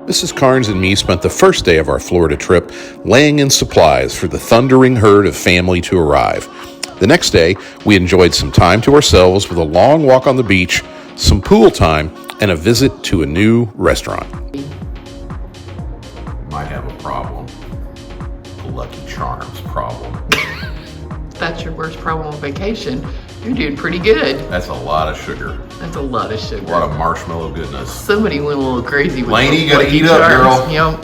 Mrs. Karnes and me spent the first day of our Florida trip laying in supplies for the thundering herd of family to arrive. The next day, we enjoyed some time to ourselves with a long walk on the beach, some pool time, and a visit to a new restaurant. Might have a problem. A Lucky Charms problem. That's your worst problem on vacation. You're doing pretty good. That's a lot of sugar. That's a lot of sugar. A lot of marshmallow goodness. Somebody went a little crazy with Lainey, you gotta Lucky eat up, Charms. girl. Yep.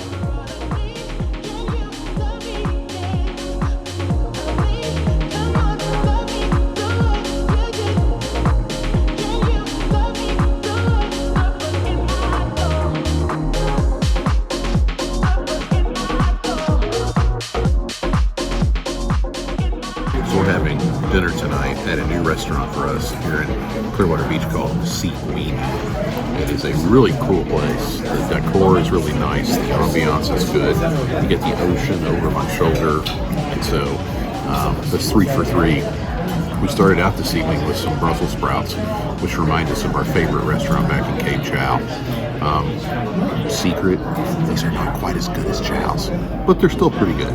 So we're having dinner tonight at a new restaurant for us here in Clearwater Beach called Sea Guini. It is a really cool place. The decor is really nice. The ambiance is good. You get the ocean over my shoulder. And so that's 3 for 3. We started out this evening with some Brussels sprouts, which remind us of our favorite restaurant back in Cape Chow. Secret, these are not quite as good as Chow's, but they're still pretty good.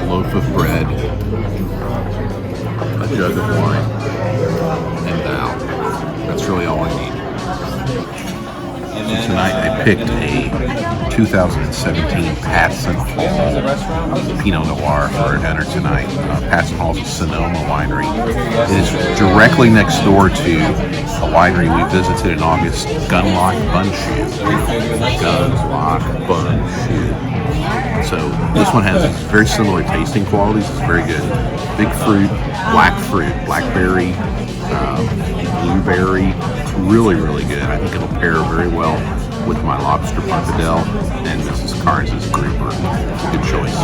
Loaf of bread, a jug of wine, and now that's really all I need. So tonight I picked a 2017 Patz Hall Pinot Noir for our dinner tonight. Patz Hall is a Sonoma winery. It is directly next door to a winery we visited in August, Gunlock Bunshoe. Gunlock Bunshoe. So this one has very similar tasting qualities. It's very good. Big fruit, blackberry, blueberry. It's really, really good. I think it'll pair very well with my lobster pappardelle and Mrs. Karnes' grouper. Good choice.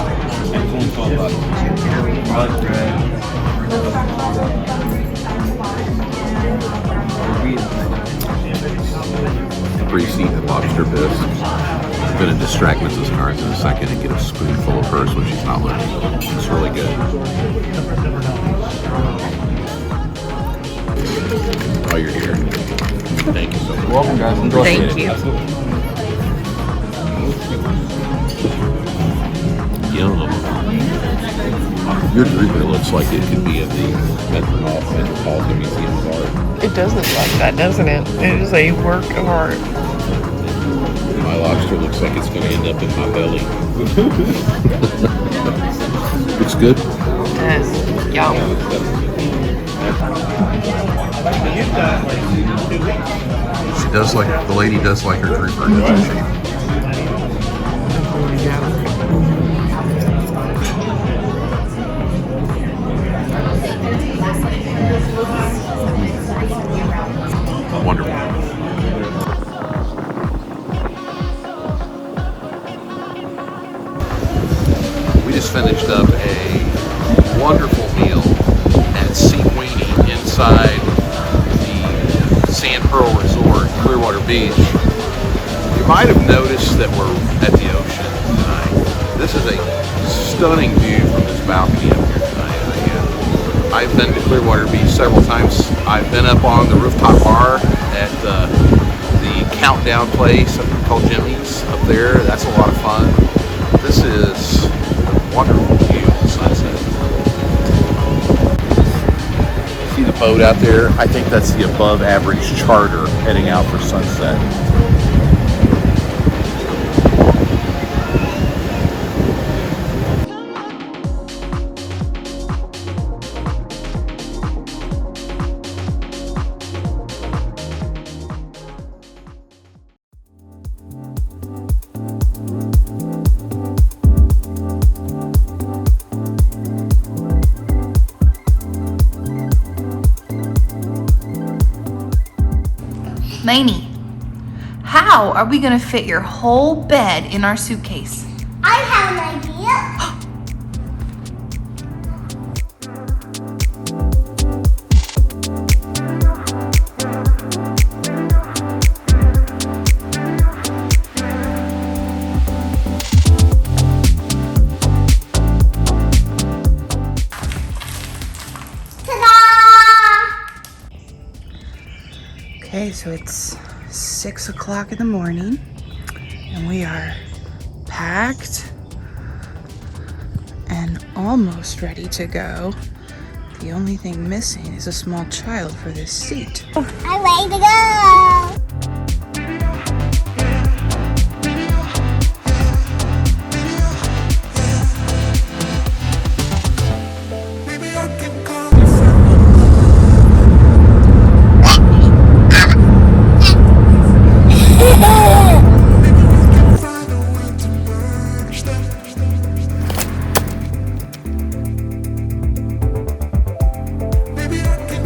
Pre-seasoned lobster bisque. I'm going to distract Mrs. Karnes in a second and get a spoonful of hers when she's not looking. It's really good. While you're here, thank you so much. You're welcome, guys. Enjoy. Thank you. Yum. Your grouper looks like it could be at the Metropolitan Museum of Art. It does look like that, doesn't it? It is a work of art. My lobster looks like it's going to end up in my belly. Looks good. Yes. Yum. She does like, the lady does like her grouper, doesn't she? Wonderful. We just finished up a wonderful meal at Sea Guini inside the Sand Pearl Resort, Clearwater Beach. You might have noticed that we're at the ocean tonight. This is a stunning view from this balcony up here tonight. I've been to Clearwater Beach several times. I've been up on the rooftop bar at the Countdown place called Jimmy's up there. That's a lot of fun. This is a wonderful view of the sunset. See the boat out there? I think that's the above average charter heading out for sunset. Lainey, how are we gonna fit your whole bed in our suitcase? I have an idea. Okay, so it's 6 o'clock in the morning and we are packed and almost ready to go. The only thing missing is a small child for this seat. I'm ready to go.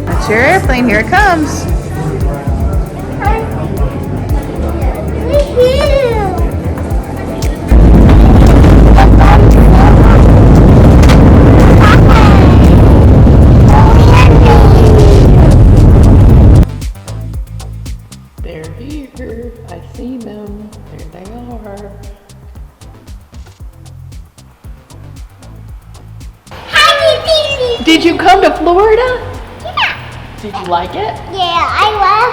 That's your airplane, here it comes. They're here. I see them. There they are. Did you come to Florida? Yeah. Did you like it? Yeah, I love.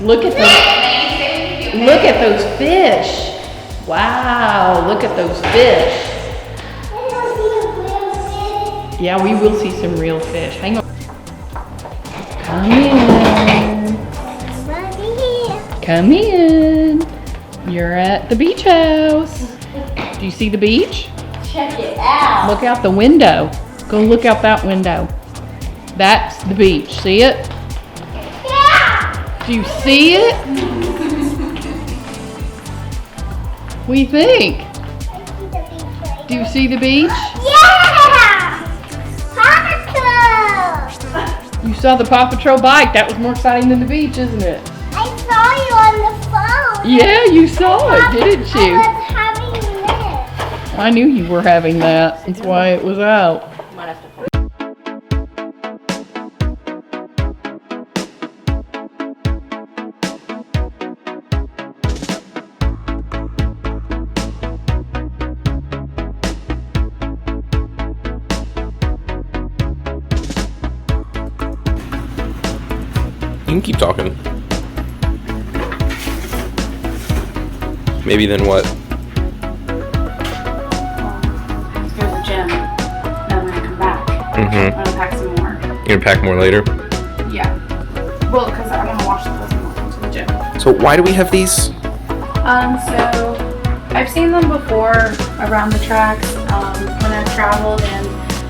Look at those. Look at those fish. Wow, look at those fish. Yeah, we will see some real fish. Hang on. Come in. Come in. You're at the beach house. Do you see the beach? Check it out. Look out the window. Go look out that window. That's the beach. See it? Yeah. Do you see it? What do you think? Do you see the beach? Yeah. Paw Patrol. You saw the Paw Patrol bike. That was more exciting than the beach, isn't it? I saw you on the phone. Yeah, you saw it, didn't I you? was having this. I knew you were having that. That's why it was out. You can keep talking. Maybe then what? Let's go to the gym. Then we're gonna come back. Mm-hmm. I'm gonna pack some more. You're gonna pack more later? Yeah. Well, because I want to wash the clothes and walk into the gym. So why do we have these? So I've seen them before around the tracks when I've traveled, and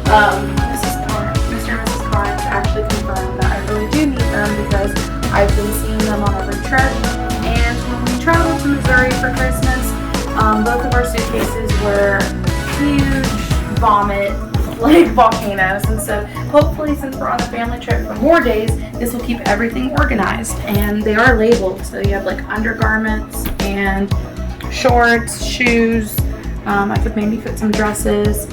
Mr. and Mrs. Karnes actually confirmed that I really do need them because I've been seeing them on every trip. And when we traveled to Missouri for Christmas, both of our suitcases were huge vomit like volcanoes, and so hopefully since we're on a family trip for more days, this will keep everything organized. And they are labeled, so you have like undergarments and shorts, shoes. I could maybe fit some dresses.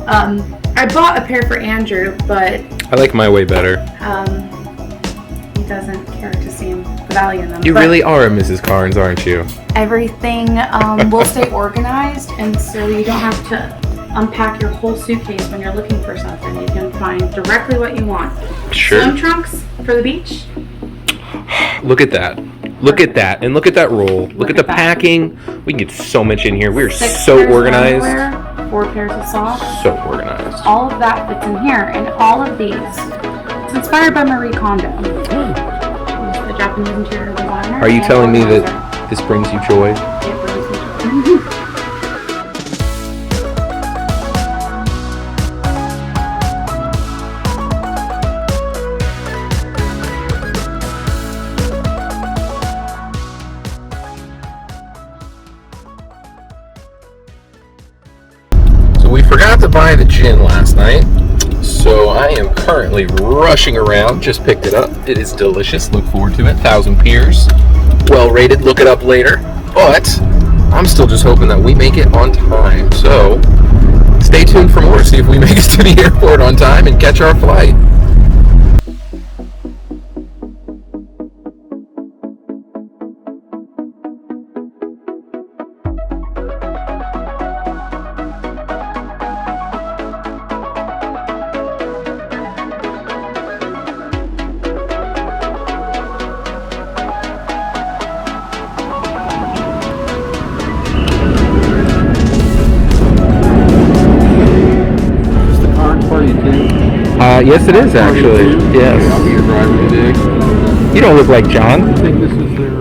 I bought a pair for Andrew, but I like my way better. he doesn't care to seem the value in them. You But really are a Mrs. Karnes, aren't you? everything will stay organized, and so you don't have to unpack your whole suitcase when you're looking for something. You can find directly what you want. Sure. Swim trunks for the beach. Look at that. Look at that. And look at that roll. Look at the at that. packing. We can get so much in here. We're 6 so pairs of organized. underwear, 4 pairs of socks. So organized. All of that fits in here, and all of these. It's inspired by Marie Kondo, the Japanese interior designer. Are you and telling me organizer. that this brings you joy? It brings me joy. So we forgot to buy the gin last night. So I am currently rushing around. Just picked it up. It is delicious. Look forward to it. 1,000 Piers. Well rated. Look it up later. But I'm still just hoping that we make it on time. So stay tuned for more. See if we make it to the airport on time and catch our flight. Yes, it is actually. Yes. I'll be your driver today. You don't look like John. I think this is their.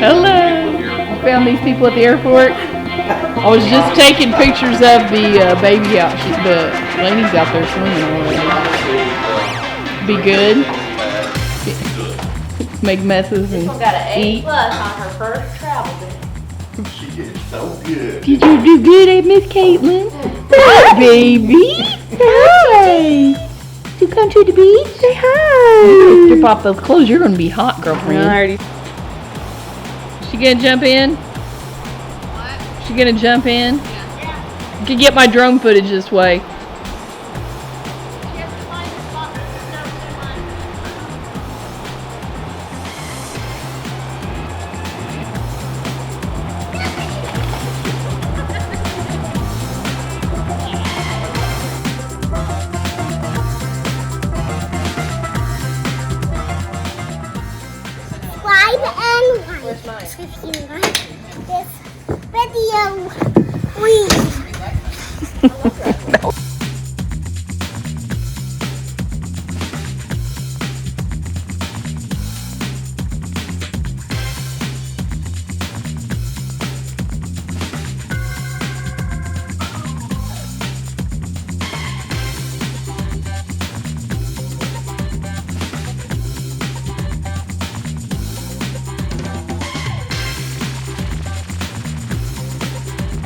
Hello. I found these people at the airport. I was just taking pictures of the baby out. The Lainey's out there swimming already. Be good. Make messes and Got an A+ eat. on her first travel day. She did so good. Did you do good, Miss Katelyn? Hi, baby. Hi. You come to the beach? Say hi. Strip off those clothes. You're gonna be hot, girlfriend. She gonna jump in? What? She gonna jump in? Yeah. You can get my drone footage this way. Subscribe and like if you like this video. Please.